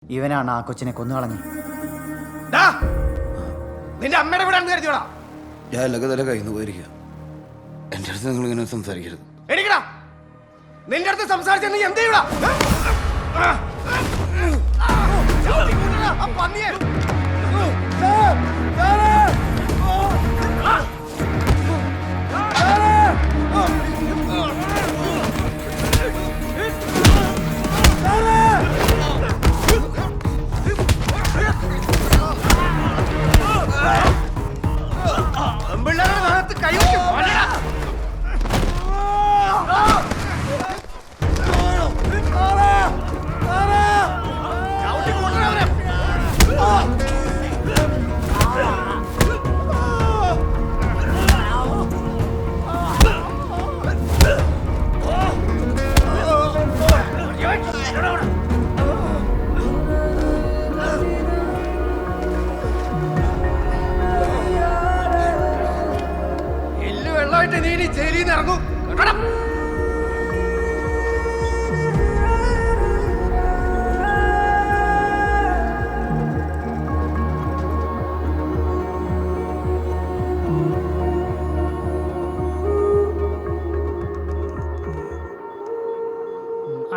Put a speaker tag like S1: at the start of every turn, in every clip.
S1: ഇവനാണ് ആ കൊച്ചിനെ കൊന്നുകളഞ്ഞു.
S2: നിന്റെ അമ്മയുടെ കൂടെ കരുതിയോടാ.
S3: ഞാൻ ലഗതല കയ്യിൽ പോയിരിക്കുക. എൻ്റെ അടുത്ത് നിങ്ങൾ ഇങ്ങനെ സംസാരിക്കരുത്.
S2: എടിക്കടാ, നിന്റെ അടുത്ത് സംസാരിച്ച നീ എന്ത് ചെയ്യൂടാ? പന്നിയെ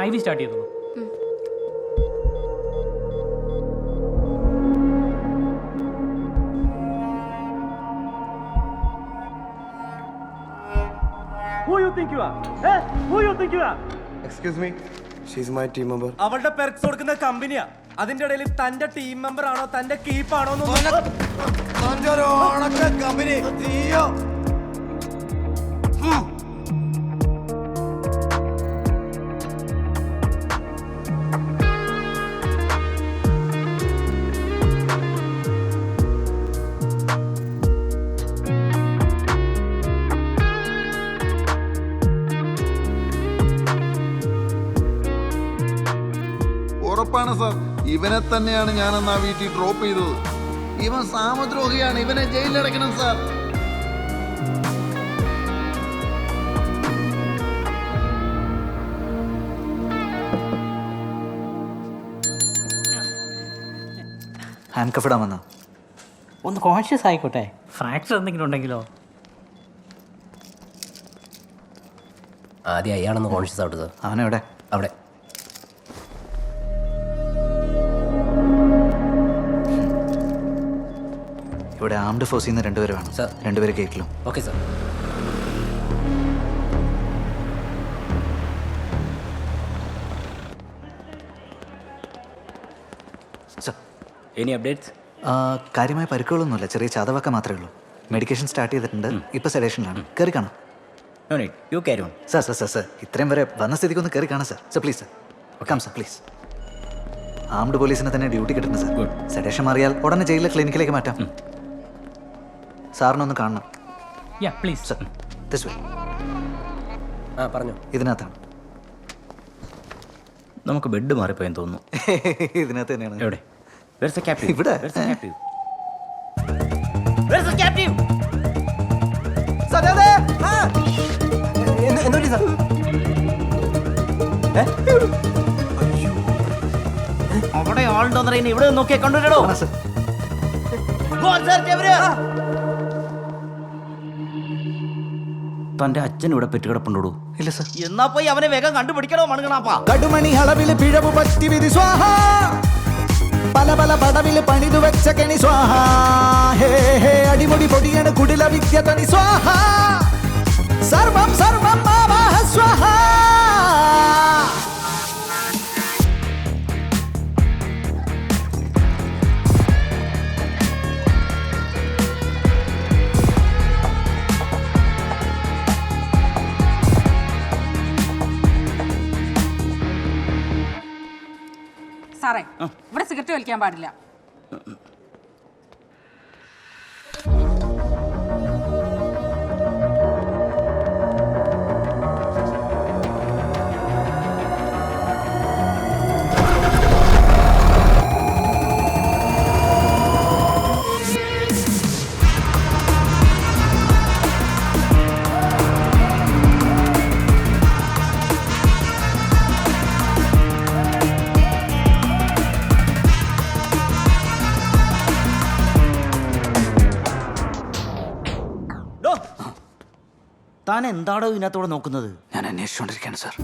S4: IV സ്റ്റാർട്ട് ചെയ്തു.
S3: Excuse me, she's my team member.
S5: അവളുടെ പെർക്സ് കൊടുക്കുന്ന കമ്പനിയാ. അതിന്റെ ഇടയിൽ തന്റെ ടീം മെമ്പർ ആണോ തന്റെ കീപ്പാണോ
S3: കമ്പനി
S6: ഉറപ്പാണ് സാർ, ഇവനെ തന്നെയാണ് ഞാനെന്ന് ആ വീട്ടിൽ ഡ്രോപ്പ് ചെയ്തത്. ഇവൻ സാമദ്രോഹിയാണ്, ഇവനെ ജയിലിലടയ്ക്കണം സാർ.
S1: ഹാൻഡ് കഫ് ഇടാമെന്നാ.
S4: ഒന്ന് കോൺഷ്യസ് ആയിക്കോട്ടെ. ഫ്രാക്ചർ എന്തെങ്കിലും ഉണ്ടെങ്കിലോ?
S7: ആദ്യം അയാളൊന്ന് കോൺഷ്യസ് ആവട്ടെ സാർ.
S1: അവനെവിടെ?
S7: അവിടെ.
S1: ഇവിടെ ആംഡ് ഫോഴ്സിൽ നിന്ന് രണ്ടുപേരും വേണം
S7: സർ.
S1: രണ്ടുപേരെ കേട്ടിലും.
S7: Okay sir.
S1: Sir,
S7: any updates?
S1: കാര്യമായ പരിക്കുകളൊന്നുമില്ല, ചെറിയ ചതവൊക്കെ മാത്രമേ ഉള്ളൂ. മെഡിക്കേഷൻ സ്റ്റാർട്ട് ചെയ്തിട്ടുണ്ട്, ഇപ്പോൾ സെഡേഷനിലാണ്. കയറി കാണാം.
S7: No need, you carry on.
S1: Sir sir sir sir ഇത്രയും വരെ വന്ന സ്ഥിതിക്ക് ഒന്ന് കയറി കാണാം സാർ. സാർ പ്ലീസ് സാർ, വെക്കാം സാർ പ്ലീസ്. ആംഡ് പോലീസിനെ തന്നെ ഡ്യൂട്ടി കിട്ടുന്നത് സാർ.
S7: Good.
S1: സെഡേഷൻ മാറിയാൽ ഉടനെ ജയിലിലെ ക്ലിനിക്കിലേക്ക് മാറ്റാം. സാറിനൊന്ന് കാണണം.
S4: യാ പ്ലീസ്.
S1: Sir this way.
S7: ആ പറഞ്ഞോ.
S1: ഇതിനകത്താണ്.
S7: നമുക്ക് ബെഡ് മാറിപ്പോയെന്ന് തോന്നുന്നു.
S1: ഇതിനകത്ത് തന്നെയാണ്.
S7: എവിടെ? Where's the captive?
S1: ഇവിടെ.
S7: Where's the captive? Where's the captive?
S5: എന്തുപറ്റി സാർ?
S7: അവിടെ ആളുണ്ടോന്ന് അറിയുന്ന ഇവിടെ നോക്കിയാ കണ്ടുവരണോ?
S1: ആ, സാർ.
S7: തന്റെ അച്ഛൻ ഇവിടെ പെറ്റുകിടപ്പുണ്ടോ?
S1: ഇല്ല സാർ.
S7: എന്നാ പോയി അവനെ വേഗം കണ്ടുപിടിക്കണോ മണുകണാപ്പാ.
S8: കടുമണി അളവില് പിഴവ് പറ്റി വിധി സ്വാഹ, പല പല പടവില് പണിതു വെച്ച കെണി സ്വാഹ, ഹേ ഹേ അടിമുടി പൊടിയാണ് കുടില വിദ്യ തനി സ്വാഹ, സർവം സർവം മാവാഹ സ്വാഹ.
S9: സാറേ, ഇവിടെ സിഗരറ്റ് വലിക്കാൻ പാടില്ല.
S7: താൻ എന്താണോ ഇതിനകത്തോടെ നോക്കുന്നത്?
S1: ഞാൻ അന്വേഷിച്ചുകൊണ്ടിരിക്കുകയാണ് സാർ.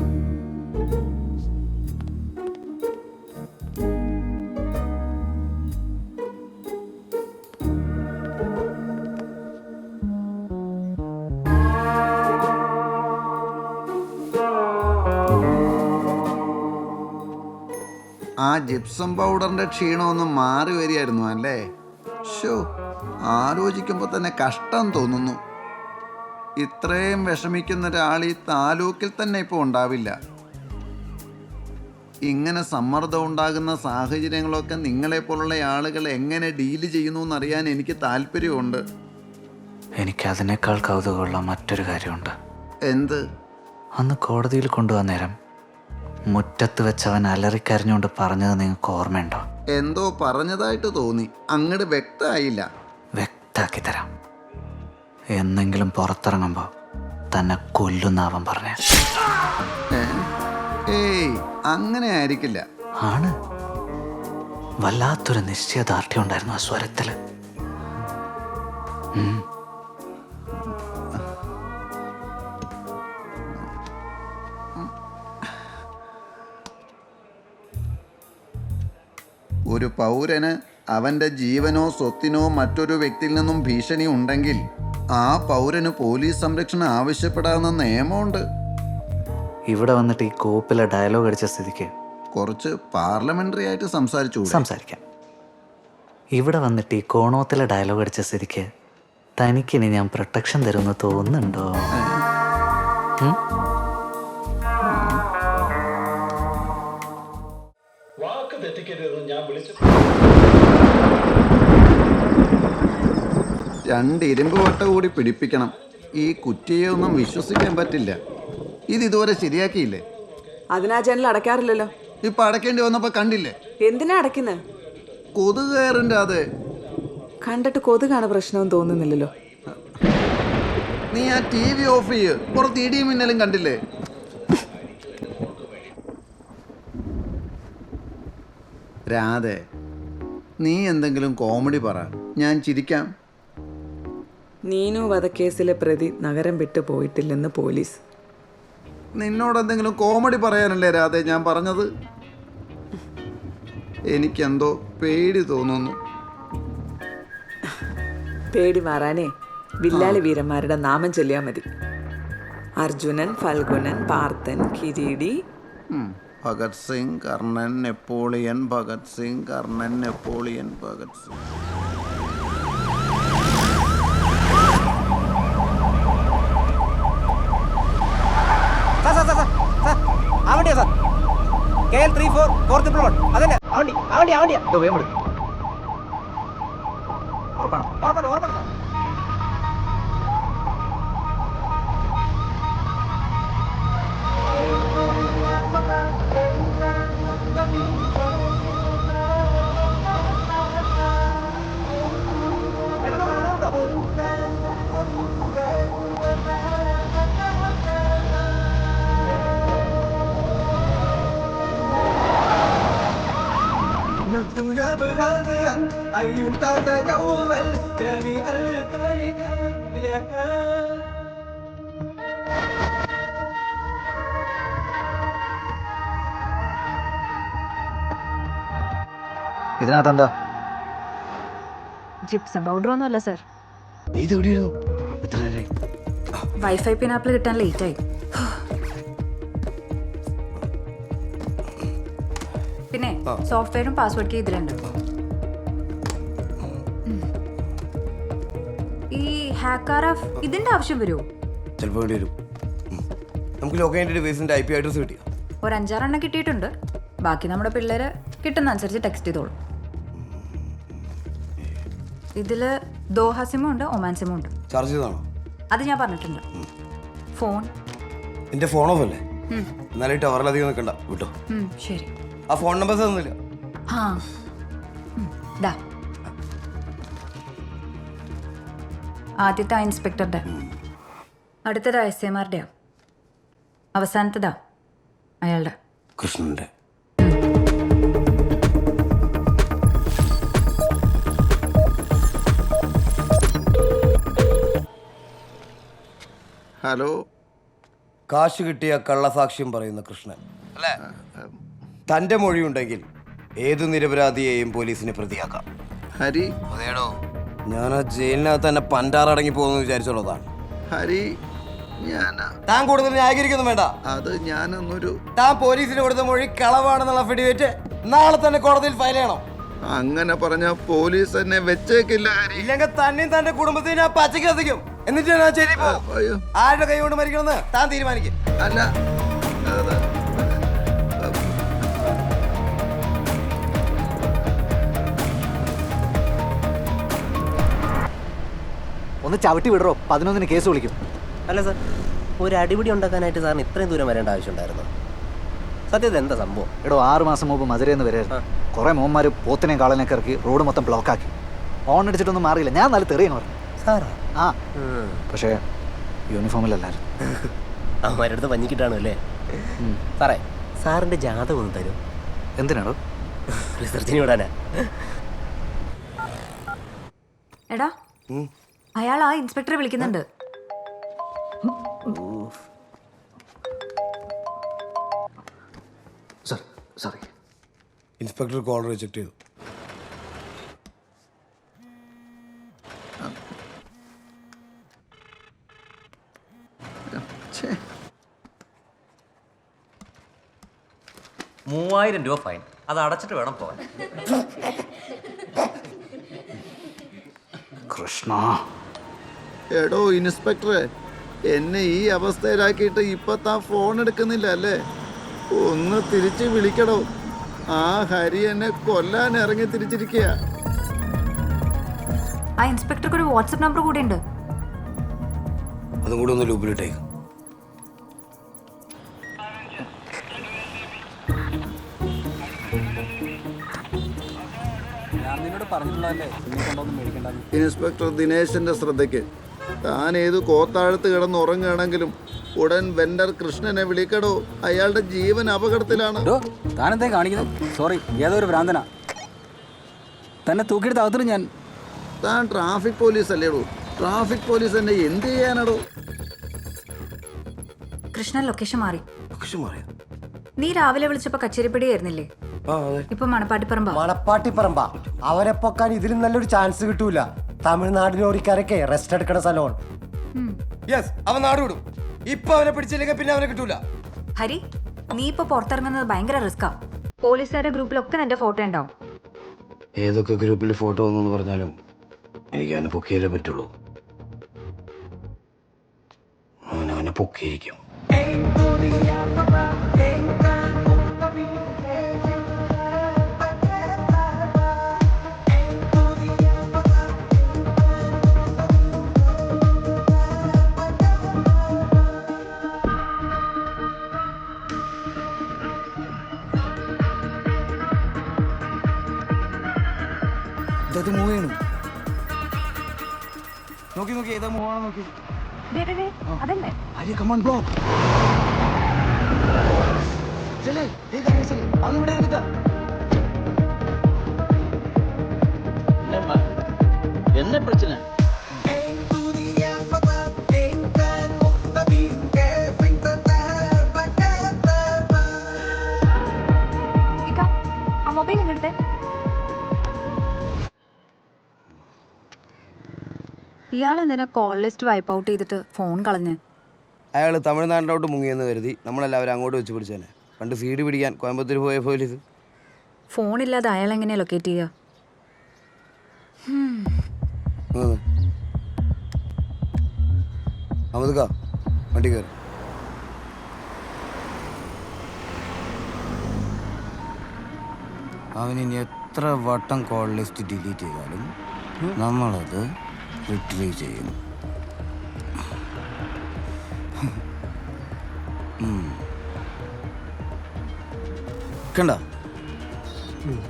S6: ആ ജിപ്സം പൗഡറിന്റെ ക്ഷീണമൊന്ന് മാറി വരികയായിരുന്നു അല്ലേ? ഷോ, ആലോചിക്കുമ്പോൾ തന്നെ കഷ്ടം തോന്നുന്നു. ഇത്രയും വിഷമിക്കുന്ന ഒരാൾ ഈ താലൂക്കിൽ തന്നെ ഇപ്പോൾ ഉണ്ടാവില്ല. ഇങ്ങനെ സമ്മർദ്ദം ഉണ്ടാകുന്ന സാഹചര്യങ്ങളൊക്കെ നിങ്ങളെപ്പോലുള്ള ആളുകൾ എങ്ങനെ ഡീല് ചെയ്യുന്നു എന്നറിയാൻ എനിക്ക് താല്പര്യമുണ്ട്.
S1: എനിക്കതിനേക്കാൾ കൗതുകമുള്ള മറ്റൊരു കാര്യമുണ്ട്.
S6: എന്ത്?
S1: അന്ന് കോടതിയിൽ കൊണ്ടുപോകാൻ നേരം മുറ്റത്ത് വെച്ചവൻ അലറിക്കരഞ്ഞുകൊണ്ട് പറഞ്ഞത് നിങ്ങൾക്ക് ഓർമ്മയുണ്ടോ?
S6: എന്തോ പറഞ്ഞതായിട്ട് തോന്നി, അങ്ങോട്ട് വ്യക്തമായില്ല.
S1: വ്യക്താക്കി തരാം. എന്നെങ്കിലും പുറത്തിറങ്ങുമ്പോൾ തന്നെ കൊല്ലുന്ന അവൻ പറഞ്ഞ.
S6: ഏയ്, അങ്ങനെ ആയിരിക്കില്ല.
S1: ആണ്. വല്ലാത്തൊരു നിശ്ചയദാർഢ്യം ഉണ്ടായിരുന്നു ആ സ്വരത്തില്.
S6: ഒരു പൗരന് അവൻ്റെ ജീവനോ സ്വത്തിനോ മറ്റൊരു വ്യക്തിയിൽ നിന്നും ഭീഷണി ഉണ്ടെങ്കിൽ ആ പൗരന് പോലീസ് സംരക്ഷണം ആവശ്യപ്പെടാവുന്ന നിയമമുണ്ട്.
S1: ഇവിടെ വന്നിട്ട് ഈ കോപ്പിലെ ഡയലോഗ് അടിച്ച സ്ഥിതിക്ക്
S6: കുറച്ച് പാർലമെന്ററി ആയിട്ട്
S1: സംസാരിക്കാം. ഇവിടെ വന്നിട്ട് ഈ കോണോത്തിലെ ഡയലോഗ് അടിച്ച സ്ഥിതിക്ക് തനിക്കിനി ഞാൻ പ്രൊട്ടക്ഷൻ തരുമെന്ന് തോന്നുന്നുണ്ടോ?
S6: രണ്ട് ഇരുമ്പ് വട്ട കൂടി പിടിപ്പിക്കണം. ഈ കുറ്റിയെ ഒന്നും വിശ്വസിക്കാൻ പറ്റില്ല. ഇതുവരെ ശരിയാക്കിയില്ലേ?
S10: അതിനാ ജനൽ അടയ്ക്കാറില്ലല്ലോ.
S6: ഇപ്പൊ അടയ്ക്കേണ്ടി വന്നപ്പോ കണ്ടില്ലേ?
S10: എന്തിനാ അടയ്ക്കുന്നത്?
S6: കൊതുകയറിന്റെ അത്
S10: കണ്ടിട്ട് കൊതുകാണ് പ്രശ്നമെന്ന് തോന്നുന്നില്ലല്ലോ.
S6: നീ ആ TV ഓഫ് ചെയ്യ്. പുറത്ത് ഇടിയും മിന്നലും കണ്ടില്ലേ? രാധേ, നീ എന്തെങ്കിലും കോമഡി പറ, ഞാൻ ചിരിക്കാം.
S10: നീനു വധക്കേസിലെ പ്രതി നഗരം വിട്ടു പോയിട്ടില്ലെന്ന് പോലീസ്.
S6: നിന്നോട് എന്തെങ്കിലും കോമഡി പറയാനല്ലേ രാധേ ഞാൻ പറഞ്ഞത്? എനിക്കെന്തോ പേടി തോന്നുന്നു.
S10: പേടി മാറാനേ വില്ലാളി വീരന്മാരുടെ നാമം ചൊല്ലിയാൽ മതി. അർജുനൻ, ഫൽഗുനൻ, പാർത്ഥൻ, കിരീടി.
S6: Bhagat Singh, Karnan, Napoleon, Bhagat Singh, Karnan, Napoleon, Bhagat Singh.
S5: ആവണ്ടിയാ സാർ, KL 34 4th plot. അതല്ലേ ആവണ്ടിയാ.
S1: ഇതിനകത്തെന്താ?
S9: ജിപ്സം പൗഡർ ഒന്നുമല്ല സർ.
S1: ഇത് എവിടെയോ? എത്ര നേരമായി?
S9: വൈഫൈ പിനാപ്പിൾ കിട്ടാൻ ലേറ്റായി. പിന്നെ സോഫ്റ്റ്വെയറും പാസ്വേഡ് കീ ഇതിലുണ്ട്. ഈ ഹാക്കർ ഓഫ് ഇതിന്റെ ആവശ്യം വരുമോ?
S2: ചിലപ്പോൾ വേണ്ടി വരും. നമുക്ക് ലോക്കൽ ഡിവൈസിന്റെ IP അഡ്രസ് കിട്ടിയോ?
S9: ഒരു 5-6 എണ്ണം കിട്ടിയിട്ടുണ്ട്. ബാക്കി നമ്മുടെ പിള്ളേര് കിട്ടുന്ന അനുസരിച്ച് ടെക്സ്റ്റ് ചെയ്തോളും. ഇതില് ദോഹ സിമും ഉണ്ട്, ഒമാൻ സിമും ഉണ്ട്.
S2: ചാർജ് ചെയ്താണോ?
S9: അത് ഞാൻ പറഞ്ഞിട്ടുണ്ട്. ഫോൺ
S2: എന്റെ ഫോൺ ഓഫ് അല്ലേ? എന്നാലും ടവറിലധികം നിൽക്കണ്ട, വിട്ടോ.
S9: ശരി.
S2: ആ ഫോൺ നമ്പർ തന്നില്ല.
S9: ആ ദാ ആദ്യത്തെ ഇൻസ്പെക്ടറുടെ, അടുത്തത് SMRയുടെ, അവസാനത്തതാ അയാളുടെ.
S2: കൃഷ്ണന്റെ.
S6: ഹലോ.
S2: കാശ് കിട്ടിയ കള്ളസാക്ഷ്യം പറയുന്ന കൃഷ്ണൻ അല്ലേ? തൻ്റെ മൊഴിയുണ്ടെങ്കിൽ ഏതു നിരപരാധിയെയും പോലീസിന് പ്രതിയാക്കാം.
S6: ഹരി.
S2: അതേടോ, ഞാൻ ആ ജയിലിനകത്ത് തന്നെ പണ്ടാറടങ്ങി പോകുമെന്ന് വിചാരിച്ചുള്ളതാണ്.
S6: ഹരി,
S2: താൻ കൂടുതൽ ന്യായീകരിക്കൊന്നും വേണ്ട.
S6: അത് ഞാനൊന്നൊരു
S2: താൻ പോലീസിന് കൊടുത്ത മൊഴി കളവാണെന്നുള്ള അഫിഡവിറ്റ് നാളെ തന്നെ കോടതിയിൽ ഫയൽ ചെയ്യണം.
S6: അങ്ങനെ പറഞ്ഞ പോലീസ് എന്നെ വെച്ചേക്കില്ല ഹരി.
S2: ഇല്ലെങ്കിൽ തന്നെയും തന്റെ കുടുംബത്തിനെ പച്ചയ്ക്ക് കത്തിക്കും. എന്നിട്ട് ഞാൻ ശരി
S6: അയ്യോ.
S2: ആരുടെ കൈ കൊണ്ട് മരിക്കണമെന്ന് താൻ തീരുമാനിക്കും.
S6: അല്ല, അത്
S1: ഒന്ന് ചവിട്ടി വിടറോ, 11-ന് കേസ് വിളിക്കും.
S5: അല്ല സാർ, ഒരു അടിപിടി ഉണ്ടാക്കാനായിട്ട് സാറിന് ഇത്രയും ദൂരം വരേണ്ട ആവശ്യമുണ്ടായിരുന്നു? സത്യത്തിൽ എന്താ സംഭവം?
S1: എടോ, 6 മാസം മുമ്പ് മധുരയിൽ വരായിരുന്നു. കുറേ മോന്മാർ പോത്തിനെയും കാളനെയൊക്കെ ഇറക്കി റോഡ് മൊത്തം ബ്ലോക്കാക്കി. ഓൺ അടിച്ചിട്ടൊന്നും മാറിയില്ല. ഞാൻ നല്ല തെറിയെന്ന് പറഞ്ഞു.
S5: സാറാ?
S1: ആ, പക്ഷേ യൂണിഫോമിലല്ലായിരുന്നു.
S5: അവന്മാരുടെ അടുത്ത് പഞ്ഞിക്കിട്ടാണ് അല്ലേ? സാറേ, സാറിൻ്റെ ജാതകം ഒന്ന് തരും.
S1: എന്തിനാണോ?
S5: റിസർച്ചിന് വിടാനാ.
S9: എടാ, അയാൾ ആ ഇൻസ്പെക്ടറെ വിളിക്കുന്നുണ്ട്.
S1: സോറി.
S2: ഇൻസ്പെക്ടർ കോൾ റിജക്ട് ചെയ്തു.
S6: ഛേ.
S7: 3000 രൂപ ഫൈൻ. അത് അടച്ചിട്ട് വേണം പോകാൻ.
S1: കൃഷ്ണ.
S6: എടോ ഇൻസ്പെക്ടറെ, എന്നെ ഈ അവസ്ഥയിലാക്കിയിട്ട് ഇപ്പൊ താൻ ഫോൺ എടുക്കുന്നില്ല അല്ലേ? ഒന്ന് തിരിച്ച് വിളിക്കടോ. ആ ഹരി എന്നെ കൊല്ലാൻ ഇറങ്ങി തിരിച്ചിരിക്കുക.
S9: ആ ഇൻസ്പെക്ടർക്ക് ഒരു വാട്സപ്പ് നമ്പർ കൂടെ ഉണ്ട്.
S2: അതും കൂടെ ഒന്ന് ലൂപ്പിലിട്ടേക്ക്.
S6: ഇൻസ്പെക്ടർ ദിനേശന്റെ ശ്രദ്ധയ്ക്ക്. താൻ ഏത് കോത്താഴത്ത് കിടന്ന് ഉറങ്ങുകയാണെങ്കിലും ഉടൻ വെണ്ടർ കൃഷ്ണനെ വിളിക്കടോ. അയാളുടെ ജീവൻ അപകടത്തിലാണ്.
S5: താനെന്തേ കാണിക്കുന്നത്? സോറി, ഏതൊരു ഭ്രാന്തനാ. തന്നെ തൂക്കിയെടുത്ത് അകത്തിട്ട് ഞാൻ.
S6: താൻ ട്രാഫിക് പോലീസ് അല്ലേടോ? ട്രാഫിക് പോലീസ് എന്നെ എന്ത് ചെയ്യാനാടോ?
S9: കൃഷ്ണൻ ലൊക്കേഷൻ മാറി. നീ രാവിലെ വിളിച്ചപ്പോ കച്ചേരിപ്പടിയായിരുന്നില്ലേ? ഇപ്പൊ മണപ്പാട്ടിപ്പറമ്പാ.
S5: മണപ്പാട്ടിപ്പറമ്പാ. അവരെ പൊക്കാൻ ഇതിലും നല്ലൊരു ചാൻസ് കിട്ടൂല. തമിഴ്നാടിനോരിക്കാരൊക്കെ റെസ്റ്റ് എടുക്കണ സ്ഥലമാണ്.
S2: യെസ്, അവൻ നാട് വിടും. ഇപ്പൊ അവനെ പിടിച്ചില്ലെങ്കിൽ പിന്നെ അവനെ കിട്ടൂല.
S9: ഹരി, നീ ഇപ്പൊ പുറത്തിറങ്ങുന്നത് ഭയങ്കര റിസ്കാ. പോലീസുകാരുടെ ഗ്രൂപ്പിലൊക്കെ നിന്റെ ഫോട്ടോ ഉണ്ടാവും.
S3: ഏതൊക്കെ ഗ്രൂപ്പിൽ ഫോട്ടോ ഒന്നെന്ന് പറഞ്ഞാലും എനിക്ക് അവനെ പൊക്കിയാലേ പറ്റുള്ളൂ. അവനെ പൊക്കിയിരിക്കും.
S2: ഇതത് മൂവ് ചെയ്യണു. നോക്കി നോക്കി ഏതാ മൂവാണോ നോക്കി.
S9: അതല്ലേ
S6: ഹരി, come on, block. ചെല്ലേ, അവിടെ എടുക്കാം.
S7: என்ன பிரச்சனை?
S9: ആ മൊബൈൽ എടുത്തേ. ഇയാളെന്തിനാ കോൾ ലിസ്റ്റ് വൈപ്പ് ഔട്ട് ചെയ്തിട്ട് ഫോൺ കളഞ്ഞ്?
S2: അയാൾ തമിഴ്നാട്ടിലോട്ട് മുങ്ങിയെന്ന് കരുതി നമ്മളെല്ലാവരും അങ്ങോട്ട് വെച്ച് പിടിച്ചേനെ. പണ്ട് സീഡ് പിടിക്കാൻ കോയമ്പത്തൂർ പോയ പോലീസ്.
S9: ഫോണില്ലാതെ അയാൾ എങ്ങനെയാ ലൊക്കേറ്റ് ചെയ്യുക?
S2: അമൃത വണ്ടി കയറി. അവനിനി എത്ര വട്ടം കോൾ ലിസ്റ്റ് ഡിലീറ്റ് ചെയ്താലും നമ്മളത് റിട്രീവ് ചെയ്യും. കണ്ട,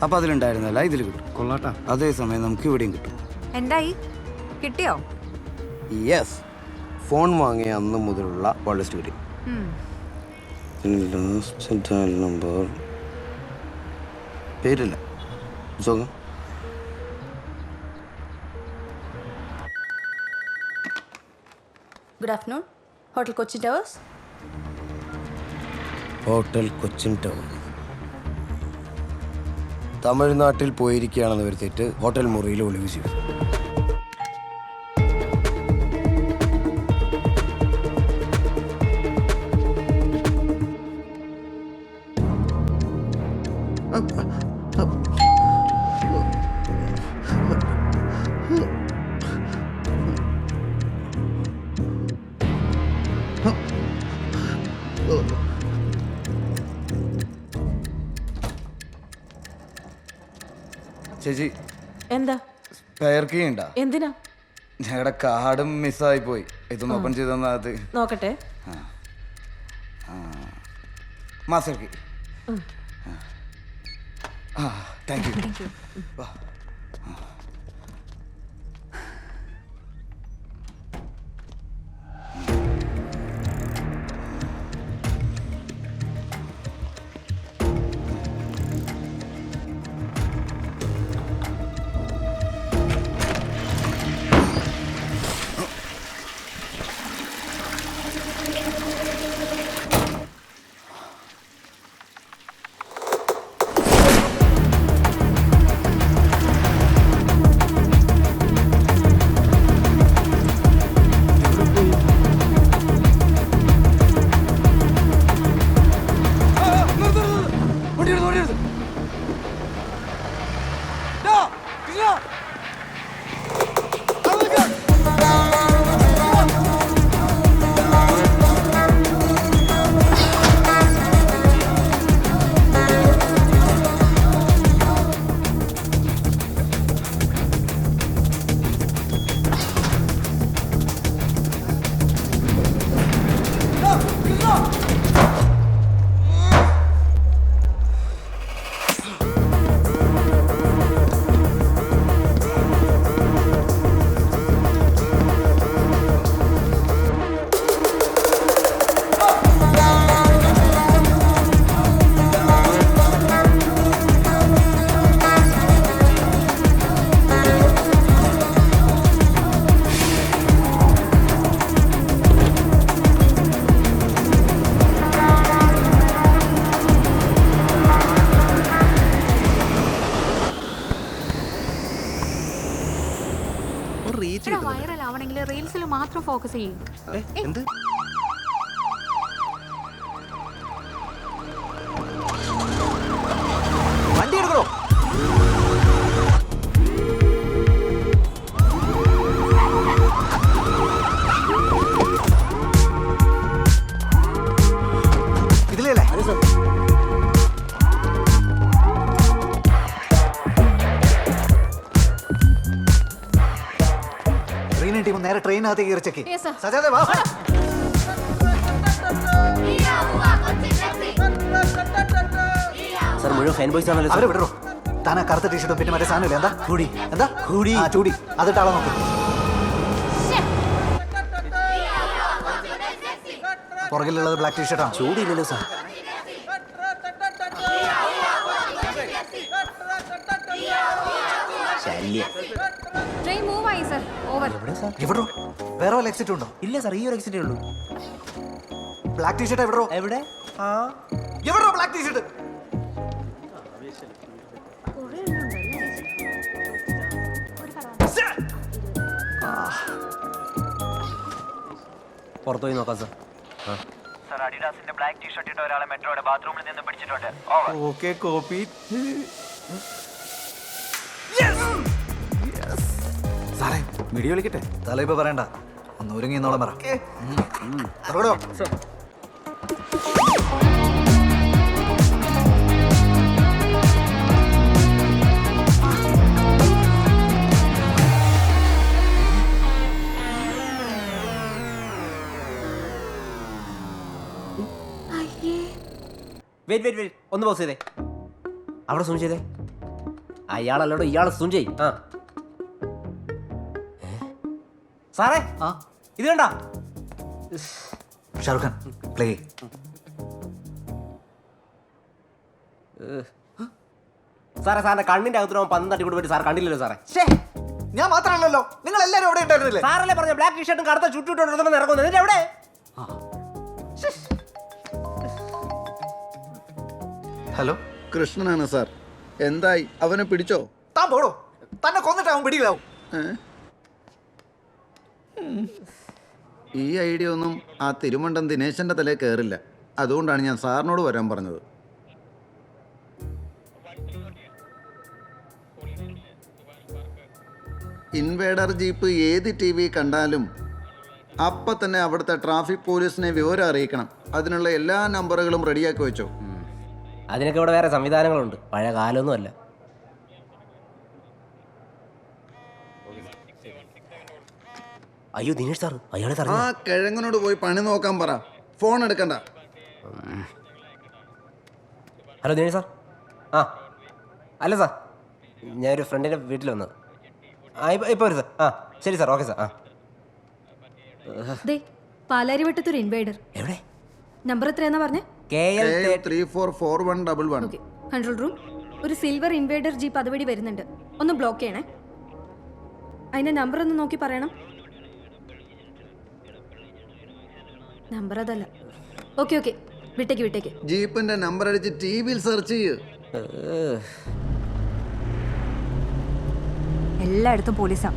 S2: അപ്പൊ അതിലുണ്ടായിരുന്നല്ല ഇതിൽ കിട്ടും. കൊള്ളാട്ടാ. അതേസമയം നമുക്ക് ഇവിടെയും കിട്ടും.
S9: എന്തായി, കിട്ടിയോ?
S2: യെസ്, ഫോൺ വാങ്ങിയ അന്ന് മുതലുള്ള കോൾ ലിസ്റ്റ് കിട്ടി. നമ്പർ പേരില്ല.
S9: Good afternoon. Hotel Cochin towers.
S2: Hotel Cochin tower. തമിഴ്നാട്ടിൽ പോയിരിക്കുകയാണെന്ന് വരുത്തിയിട്ട് ഹോട്ടൽ മുറിയിൽ ഒളിവ് ചെയ്തു. ചേച്ചി
S10: എന്താ
S2: സ്പെയർ കീ ഉണ്ടാ?
S10: എന്തിനാ?
S2: ഞങ്ങളുടെ കാർഡും മിസ്സായി പോയി. ഇതൊന്ന് ഓപ്പൺ ചെയ്ത് തന്നാ അത്.
S10: നോക്കട്ടെ.
S2: Master key. Thank you.
S9: Viral ആവണമെങ്കിൽ റീൽസിൽ മാത്രം ഫോക്കസ് ചെയ്യും.
S5: എന്ത് വണ്ടി എടുക്കണോ? ഇതിലേ
S1: റീന ടീം നേരെ ട്രെയിനകത്തേക്ക് കയറി ചെക്ക്.
S9: Yes, sir.
S1: സജാദേ വാ.
S5: സാർ മുഴുവൻ ഫാൻ ബോയ്സ് ആണല്ലോ.
S1: അവരെ വിടറോ. താനാ കറുത്ത ടീഷർട്ടും പിന്നെ മറ്റേ സാധനമില്ല. എന്താ കൂടി? എന്താ കൂടി? ആ ചൂടി. അതിട്ടാളെ നോക്കും. പുറകിലുള്ളത് ബ്ലാക്ക് ടീഷർട്ടാണ്.
S5: ചൂടില്ലല്ലോ സാർ. ശല്യം.
S9: ട്രെയിൻ മൂവ് ആയി സർ. ഓവർ.
S1: എവിടോ വേറെ വല്ല എക്സിറ്റ് ഉണ്ടോ?
S5: ഇല്ല സാർ, ഈ ഒരു എക്സിറ്റേ ഉള്ളൂ.
S1: ബ്ലാക്ക് ടീഷർട്ട് എവിടോ?
S5: എവിടെ?
S1: എവിടോ ബ്ലാക്ക് ടീഷർട്ട്?
S5: പുറത്തു പോയി നോക്കാം സാർ.
S7: സർ, അഡിഡാസിന്റെ ബ്ലാക്ക് ടീഷർട്ട് ഇട്ട ഒരാളെ മെട്രോയുടെ ബാത്റൂമിൽ നിന്ന് പിടിച്ചിട്ടുണ്ട്.
S5: Okay, copy.
S1: സാറേ വീഡിയോ വിളിക്കട്ടെ? തല ഇപ്പൊ പറയണ്ട, ഒന്ന് ഒരുങ്ങി എന്നോളം പറ. ഇറങ്ങടോ.
S5: വെയിറ്റ്, ഒന്ന് പോസ് ചെയ്തേ. അവിടെ സൂം ചെയ്തേ. അയാളല്ലോടോ, ഇയാളെ സൂം ചെയ്. സാറേ, ഇത് കണ്ട
S1: ഷാറുഖ് ഖാൻ പ്ലേ.
S5: സാറേ, സാറിന്റെ കണ്ണിന്റെ അകത്ത് പന്ത് തട്ടി കൊടുത്തിട്ട് സാർ കണ്ടില്ലല്ലോ സാറേ.
S1: ഞാൻ മാത്രമല്ലല്ലോ, നിങ്ങൾ എല്ലാവരും അവിടെ ഉണ്ടായിരുന്നില്ലേ?
S5: സാറല്ലേ പറഞ്ഞ ബ്ലാക്ക് ടീഷർട്ടും കറുത്ത ചുറ്റിട്ടോണ്ട് ഇറങ്ങുന്നത്. എന്നിട്ട് എവിടെ?
S1: ഹലോ,
S6: കൃഷ്ണനാണ് സാർ. എന്തായി, അവനെ പിടിച്ചോ?
S8: താൻ പോടോ, തന്നെ കൊന്നിട്ടാവും പിടിയിലാവും.
S6: ഈ ഐഡിയ ഒന്നും ആ തിരുമണ്ടം ദിനേശൻ്റെ തലയിൽ കയറില്ല. അതുകൊണ്ടാണ് ഞാൻ സാറിനോട് വരാൻ പറഞ്ഞത്. ഇൻവേഡർ ജീപ്പ് ഏത് ടി വി കണ്ടാലും അപ്പം തന്നെ അവിടുത്തെ ട്രാഫിക് പോലീസിനെ വിവരം അറിയിക്കണം. അതിനുള്ള എല്ലാ നമ്പറുകളും റെഡിയാക്കി വെച്ചോ.
S5: അതിനൊക്കെ ഇവിടെ വേറെ സംവിധാനങ്ങളുണ്ട്, പഴയ കാലമൊന്നുമല്ല. അയ്യോ ദിനേഷ് സാർ, അയാളെ
S6: ആ കിഴങ്ങനോട് പോയി പണി നോക്കാൻ പറ. ഫോൺ എടുക്കണ്ട.
S5: Hello Dinesh sir. ആ അല്ല സാർ, ഞാനൊരു ഫ്രണ്ടിൻ്റെ വീട്ടിൽ വന്നത്. ഇപ്പോൾ വരും സാർ. ആ ശരി സാർ, ഓക്കെ സാർ. ആ
S9: പാലാരിവട്ടത്തൊരു ഇൻവേഡർ.
S5: എവിടെ?
S9: നമ്പർ എത്രയാണെന്നാ പറഞ്ഞേ?
S6: KL344111.
S9: Control room. ഒരു സിൽവർ ഇൻവേഡർ ജീപ്പ് അതുവഴി വരുന്നുണ്ട്, ഒന്ന് ബ്ലോക്ക് ചെയ്യണേ. അതിന്റെ നമ്പർ ഒന്ന് നോക്കി പറയണം. നമ്പർ അതല്ല. ഓക്കെ ഓക്കെ, വിട്ടേക്ക് വിട്ടേക്ക്.
S6: ജീപ്പിന്റെ നമ്പർ അടിച്ച് ടി വിയിൽ സെർച്ച് ചെയ്യ്.
S9: എല്ലായിടത്തും പോലീസാ.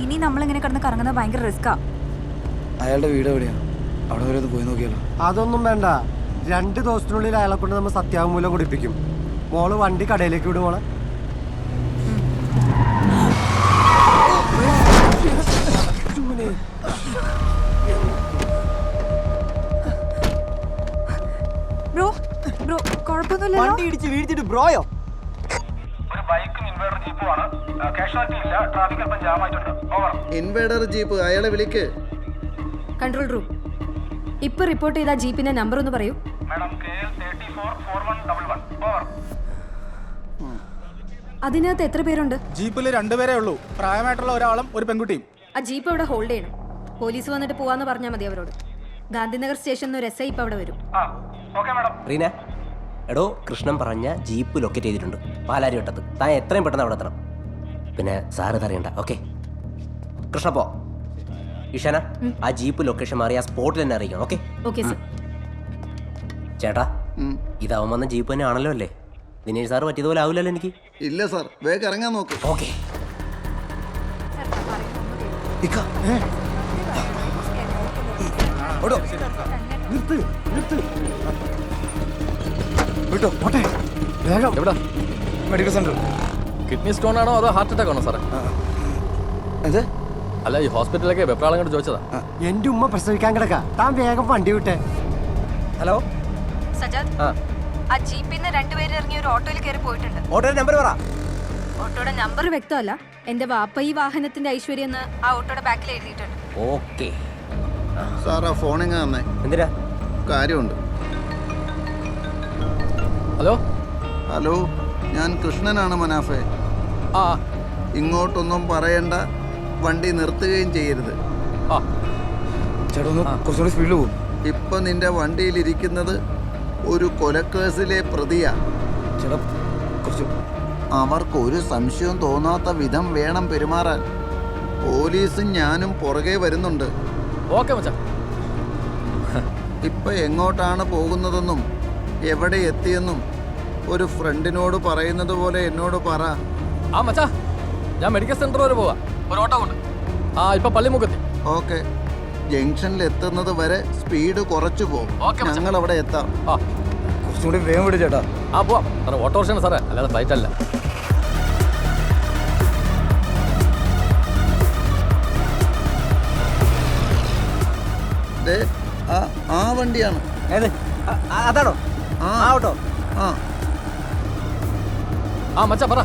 S9: ഇനി നമ്മളിങ്ങനെ കിടന്ന് കറങ്ങുന്നത് ഭയങ്കര റിസ്ക്കാ.
S2: അയാളുടെ വീട് എവിടെയാണ്? അവിടെ വരെ ഒന്ന് പോയി നോക്കിയാലോ?
S11: അതൊന്നും വേണ്ട, 2 ദിവസത്തിനുള്ളിൽ അയാളെ കൊണ്ട് നമ്മൾ സത്യാവാങ്മൂലം കുടിപ്പിക്കും. മോള് വണ്ടി കടയിലേക്ക് വിടും. മോളെ
S9: ബ്രോ ബ്രോ കുഴപ്പമൊന്നുമില്ലല്ലോ?
S11: വണ്ടി ഇടിച്ച് വീഴ്ത്തിട്ട് ബ്രോയോ?
S7: ഒരു ബൈക്കും ഇൻവേർട്ടർ ജീപ്പുമാണ്. കാഷ്വാലിറ്റി ഇല്ല, ട്രാഫിക് അല്പം ജാം ആയിട്ടുണ്ട്. ഓവർ.
S6: ഇൻവേഡർ ജീപ്പ്, അയാളെ വിളിക്ക്.
S9: Control room. ഇപ്പൊ റിപ്പോർട്ട് ചെയ്ത ജീപ്പിന്റെ നമ്പർ ഒന്ന് പറയൂ.
S7: Madam KL344111. ഓവർ.
S9: അതിനകത്ത് എത്ര പേരുണ്ട്?
S11: ജീപ്പിൽ 2 പേരേ ഉള്ളൂ, പ്രായമായിട്ടുള്ള ഒരാളും ഒരു പെൺകുട്ടിയും.
S9: ആ ജീപ്പ് അവിടെ ഹോൾഡ് ചെയ്യണം. പോലീസ് വന്നിട്ട് പോവാന്ന് പറഞ്ഞാൽ മതി അവരോട്. ഗാന്ധിനഗർ സ്റ്റേഷനിൽ ഒരു SI ഇപ്പൊ അവിടെ വരും.
S7: Okay madam.
S5: റീന, എടോ കൃഷ്ണൻ പറഞ്ഞ ജീപ്പ് ലൊക്കേറ്റ് ചെയ്തിട്ടുണ്ട് പാലാരിവട്ടത്ത്. താൻ എത്രയും പെട്ടെന്ന് അവിടെ എത്തണം. പിന്നെ സാർ ഇതറിയണ്ട. ഓക്കെ കൃഷ്ണ പോ. ഇഷാന, ആ ജീപ്പ് ലൊക്കേഷൻ മാറി ആ സ്പോട്ടിൽ തന്നെ അറിയിക്കണം. Okay
S9: okay sir.
S5: ചേട്ടാ, ഇതാവും വന്ന ജീപ്പ് തന്നെ ആണല്ലോ അല്ലേ? ദിനേഷ് സാറ് പറ്റിയതുപോലെ ആവില്ലല്ലോ എനിക്ക്.
S6: ഇല്ല സാർ, വേഗം ഇറങ്ങാൻ നോക്ക്.
S5: ഓക്കെ
S11: വിട്ടോ പോട്ടെ വേഗം.
S2: എവിടെ? Medical centre.
S12: കിഡ്നി സ്റ്റോൺ ആണോ അതോ ഹാർട്ട് അറ്റാക്ക് ആണോ സാറേ?
S2: എന്ത്?
S12: അല്ല, ഈ ഹോസ്പിറ്റലിലേക്ക് വെപ്രാളം കൊണ്ട് ചോദിച്ചതാ.
S11: എന്റെ ഉമ്മ പ്രസവിക്കാൻ കിടക്ക, താൻ വേഗം വണ്ടി വിട്ടെ.
S5: ഹലോ
S9: സജാദ്,
S5: ആ
S9: ആ ജീപ്പിന്ന് 2 പേര് ഇറങ്ങി ഒരു ഓട്ടോയിൽ കയറി പോയിട്ടുണ്ട്.
S5: ഓട്ടോയുടെ നമ്പർ പറ.
S9: ഓട്ടോയുടെ നമ്പർ വ്യക്തമല്ല. എന്റെ വാപ്പ ഈ വാഹനത്തിന്റെ ഐശ്വര്യം എന്ന് ആ ഓട്ടോയുടെ ബാക്കിൽ എഴുതിയിട്ടുണ്ട്.
S5: ഓക്കെ
S6: സാർ, ആ ഫോണിങ് തന്നെ
S5: എന്തിനാ?
S6: കാര്യമുണ്ട്.
S12: ഹലോ
S6: ഹലോ, ഞാൻ കൃഷ്ണനാണ് മനാഫെ.
S12: ആ
S6: ഇങ്ങോട്ടൊന്നും പറയണ്ട, വണ്ടി നിർത്തുകയും ചെയ്യരുത്.
S12: ആ
S2: ചേട്ടാ ഒന്ന് കുറച്ചുകൂടി സ്പീഡിൽ പോകും.
S6: ഇപ്പൊ നിന്റെ വണ്ടിയിലിരിക്കുന്നത് ഒരു കൊലക്കേസിലെ പ്രതിയാ.
S2: ചേട്ടാ കുറച്ച്.
S6: അവർക്കൊരു സംശയവും തോന്നാത്ത വിധം വേണം പെരുമാറാൻ. പോലീസും ഞാനും പുറകെ വരുന്നുണ്ട്.
S12: ഓക്കെ മച്ചാ.
S6: ഇപ്പൊ എങ്ങോട്ടാണ് പോകുന്നതെന്നും എവിടെ എത്തിയെന്നും ഒരു ഫ്രണ്ടിനോട് പറയുന്നത് പോലെ എന്നോട് പറ.
S12: ആ മച്ചാ, ഞാൻ മെഡിക്കൽ സെന്റർ വരെ പോവാ, ഒരു ഓട്ടോ കൊണ്ട്. ആ ഇപ്പൊ പള്ളിമുഖത്തി.
S6: ഓക്കെ, ജംഗ്ഷനിൽ എത്തുന്നത് വരെ സ്പീഡ് കുറച്ചു പോകും. ഞങ്ങൾ അവിടെ എത്താം.
S12: ആ
S2: കുറച്ചും കൂടി വേഗം വിടും ചേട്ടാ.
S12: ആ പോവാം സാറേ, ഓട്ടോറിക്ഷയാണ് സാറേ, അല്ലാതെ ഫ്ലൈറ്റ് അല്ല.
S6: ആ വണ്ടിയാണ്.
S5: ഏത്? അതാണോ
S6: ആ
S5: ഓട്ടോ?
S6: ആ
S12: ആ മച്ചാ പറ.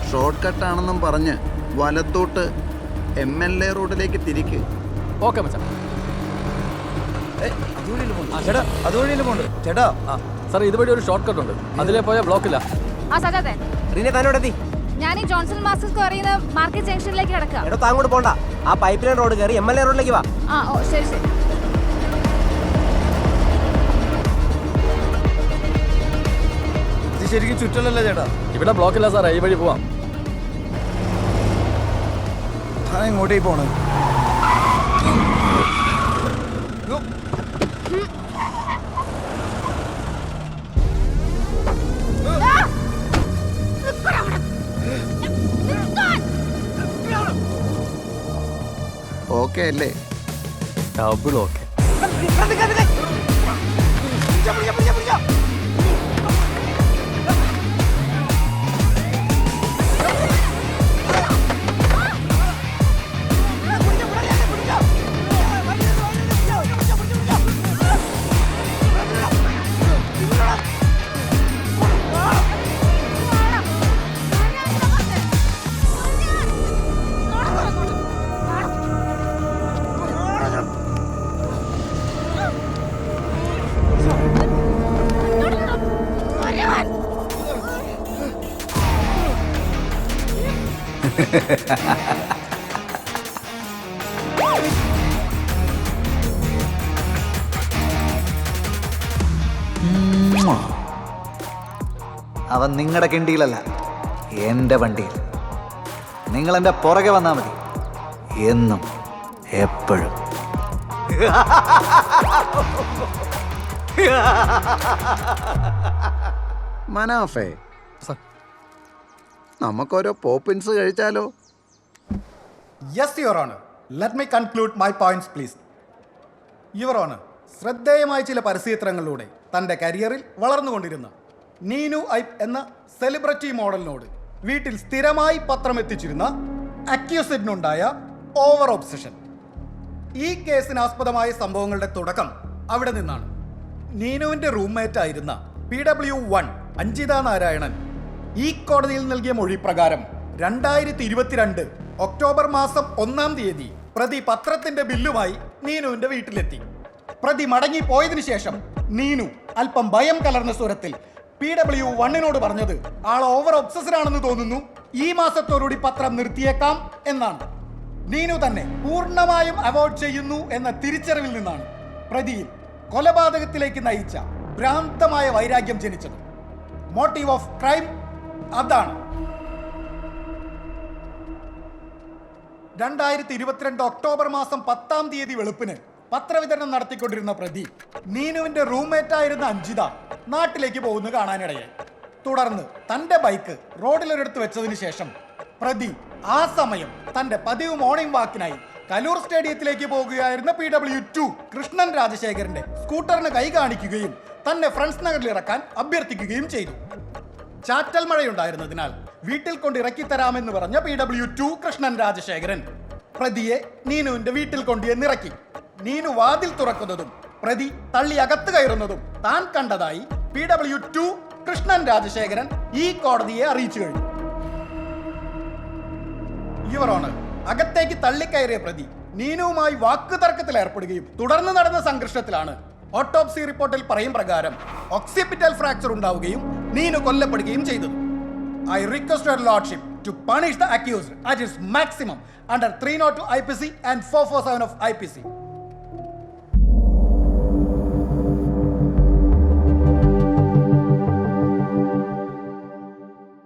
S6: ഷോർട്ട് കട്ടാണെന്നും പറഞ്ഞ് വലത്തോട്ട് MLA റോഡിലേക്ക് തിരിക്ക്.
S12: ഓക്കെ മച്ചാ.
S2: ചേട്ടാ അതുവഴിയല്ലേ പോണ്ട് ചേട്ടാ.
S12: ആ സാറേ, ഇതുവഴി ഒരു ഷോർട്ട് കട്ട് ഉണ്ട്, അതിലേ പോയാൽ ബ്ലോക്കില്ല.
S9: ആ സജാദേ,
S5: റീന താനോട് എത്തി?
S9: ഞാൻ ഈ ജോൺസൺ മാസ്റ്റേഴ്സ് അറിയുന്ന മാർക്കറ്റ് ജംഗ്ഷനിലേക്ക് കിടക്കുക.
S5: എടോ താങ്ങോട്ട് പോണ്ട, ആ പൈപ്പ് ലൈൻ റോഡ് കയറി MLA റോഡിലേക്ക് വാ.
S9: ആ ഓ ശരി ശരി.
S2: ഇത് ശരിക്കും ചുറ്റലല്ലേ ചേട്ടാ?
S12: ഇവിടെ ബ്ലോക്കില്ല സാറേ, ഈ വഴി പോവാം.
S2: ഞാൻ ഇങ്ങോട്ടേക്ക് പോണേ.
S6: ഓക്കെ അല്ലേ?
S12: Double okay.
S1: അവൻ നിങ്ങളുടെ കിണ്ടിയിലല്ല, എൻ്റെ വണ്ടിയിൽ. നിങ്ങൾ എൻ്റെ പുറകെ വന്നാൽ മതി, എന്നും എപ്പോഴും.
S6: മനാഫേ, നമുക്കോരോ പോപ്പിൻസ് കഴിച്ചാലോ?
S7: Yes your honour. Let me conclude my points please. Your honour, ശ്രദ്ധേയമായ ചില പരസ്യചിത്രങ്ങളിലൂടെ തൻ്റെ കരിയറിൽ വളർന്നുകൊണ്ടിരുന്ന നീനു ഐപ്പ് എന്ന സെലിബ്രിറ്റി മോഡലിനോട് വീട്ടിൽ സ്ഥിരമായി പത്രം എത്തിച്ചിരുന്ന അക്യൂസിഡിനുണ്ടായ ഓവർ ഒബ്സഷൻ. ഈ കേസിനാസ്പദമായ സംഭവങ്ങളുടെ തുടക്കം അവിടെ നിന്നാണ്. നീനുവിൻ്റെ റൂംമേറ്റ് ആയിരുന്ന PW1 അഞ്ജിത നാരായണൻ ഈ കോടതിയിൽ നൽകിയ മൊഴി പ്രകാരം 2022 ഒക്ടോബർ മാസം 1-ാം തീയതി പ്രതി പത്രത്തിന്റെ ബില്ലുമായി നീനുവിന്റെ വീട്ടിലെത്തി. പ്രതി മടങ്ങി പോയതിനു ശേഷം നീനു അല്പം ഭയം കലർന്ന സ്വരത്തിൽ PW1 പറഞ്ഞത് ആൾ ഓവർ ഒബ്സസ്ഡ് ആണെന്ന് തോന്നുന്നു, ഈ മാസത്തോടുകൂടി പത്രം നിർത്തിയേക്കാം എന്നാണ്. നീനു തന്നെ പൂർണ്ണമായും അവോയ്ഡ് ചെയ്യുന്നു എന്ന തിരിച്ചറിവിൽ നിന്നാണ് പ്രതിയിൽ കൊലപാതകത്തിലേക്ക് നയിച്ച ഭ്രാന്തമായ വൈരാഗ്യം ജനിച്ചത്. മോട്ടീവ് ഓഫ് ക്രൈം അതാണ്. 2022 ഒക്ടോബർ മാസം 10-ാം തീയതി വെളുപ്പിന് പത്രവിതരണം നടത്തിക്കൊണ്ടിരുന്ന പ്രതി നീനുവിന്റെ റൂംമേറ്റ് ആയിരുന്ന അഞ്ജിത നാട്ടിലേക്ക് പോകുന്നു കാണാനിടയായി. തുടർന്ന് തന്റെ ബൈക്ക് റോഡിലൊരിടത്ത് വെച്ചതിന് ശേഷം പ്രതി ആ സമയം തന്റെ പതിവ് മോർണിംഗ് വാക്കിനായി കലൂർ സ്റ്റേഡിയത്തിലേക്ക് പോകുകയായിരുന്ന PW2 കൃഷ്ണൻ രാജശേഖരന്റെ സ്കൂട്ടറിന് കൈ കാണിക്കുകയും തന്നെ ഫ്രണ്ട്സ് നഗറിൽ ഇറക്കാൻ അഭ്യർത്ഥിക്കുകയും ചെയ്തു. ചാറ്റൽ മഴയുണ്ടായിരുന്നതിനാൽ വീട്ടിൽ കൊണ്ട് ഇറക്കി തരാമെന്ന് പറഞ്ഞ PW2 കൃഷ്ണൻ രാജശേഖരൻ പ്രതിയെ നീനുവിന്റെ വീട്ടിൽ കൊണ്ടുവന്നിറക്കി. നീനു വാതിൽ തുറക്കുന്നതും പ്രതി തള്ളി അകത്ത് കയറുന്നതും താൻ കണ്ടതായി PW2 കൃഷ്ണൻ രാജശേഖരൻ ഈ കോടതിയെ അറിയിച്ചു കഴിഞ്ഞു. യുവർ ഓണർ, അകത്തേക്ക് തള്ളിക്കയറിയ പ്രതി നീനുവുമായി വാക്കുതർക്കത്തിൽ ഏർപ്പെടുകയും തുടർന്ന് നടന്ന സംഘർഷത്തിലാണ് ഓട്ടോപ്സി റിപ്പോർട്ടിൽ പറയും പ്രകാരം ഒക്സിപിറ്റൽ ഫ്രാക്ചർ ഉണ്ടാവുകയും നീനു കൊല്ലപ്പെടുകയും ചെയ്തത്. I request your lordship to punish the accused at its maximum under 302 IPC and 447 of IPC.